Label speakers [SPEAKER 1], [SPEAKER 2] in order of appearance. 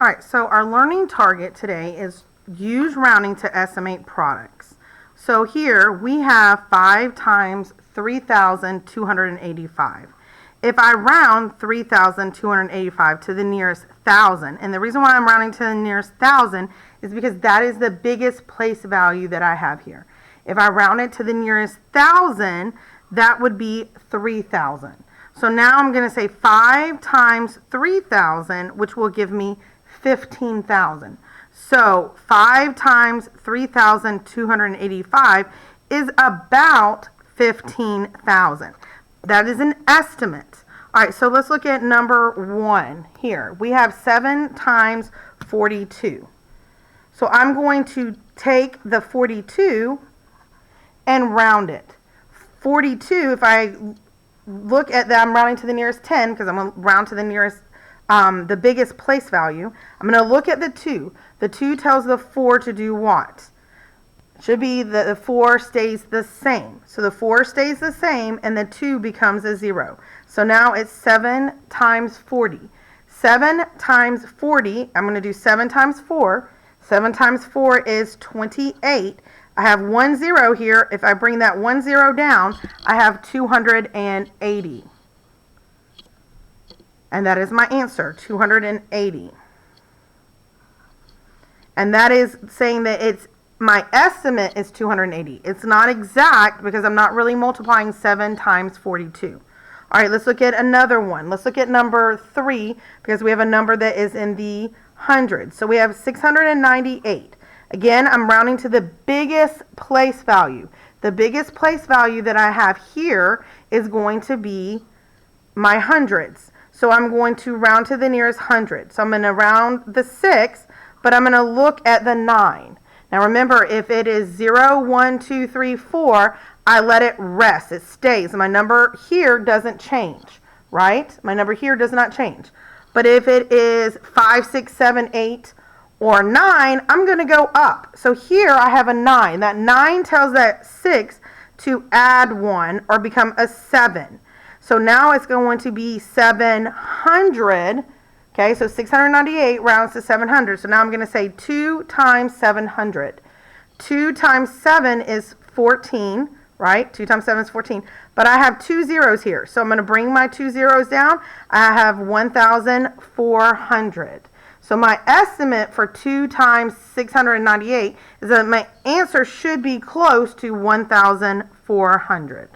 [SPEAKER 1] All right, so our learning target today is use rounding to estimate products. So here we have 5 times 3,285. If I round 3,285 to the nearest thousand, and the reason why I'm rounding to the nearest thousand is because that is the biggest place value that I have here. If I round it to the nearest thousand, that would be 3,000. So now I'm going to say 5 times 3,000, which will give me 15,000. So 5 times 3,285 is about 15,000. That is an estimate. All right, so let's look at number 1 here. We have 7 times 42. So I'm going to take the 42 and round it. 42, if I look at that, I'm rounding to the nearest 10 because I'm going to round to the nearest the biggest place value. I'm going to look at the 2. The 2 tells the 4 to do what? It should be the 4 stays the same. So the 4 stays the same and the 2 becomes a 0. So now it's 7 times 40. 7 times 40, I'm going to do 7 times 4. 7 times 4 is 28. I have 1 0 here. If I bring that 1 0 down, I have 280. And that is my answer, 280. And that is saying that my estimate is 280. It's not exact because I'm not really multiplying 7 times 42. All right, let's look at another one. Let's look at number 3 because we have a number that is in the hundreds. So we have 698. Again, I'm rounding to the biggest place value. The biggest place value that I have here is going to be my hundreds. So I'm going to round to the nearest 100. So I'm going to round the 6, but I'm going to look at the 9. Now remember, if it is 0, 1, 2, 3, 4, I let it rest. It stays. My number here doesn't change, right? My number here does not change. But if it is 5, 6, 7, 8, or 9, I'm going to go up. So here I have a 9. That 9 tells that 6 to add 1 or become a 7. So now it's going to be 700. Okay, so 698 rounds to 700. So now I'm going to say 2 times 700. 2 times 7 is 14, right? 2 times 7 is 14. But I have 2 zeros here. So I'm going to bring my 2 zeros down. I have 1,400. So my estimate for 2 times 698 is that my answer should be close to 1,400.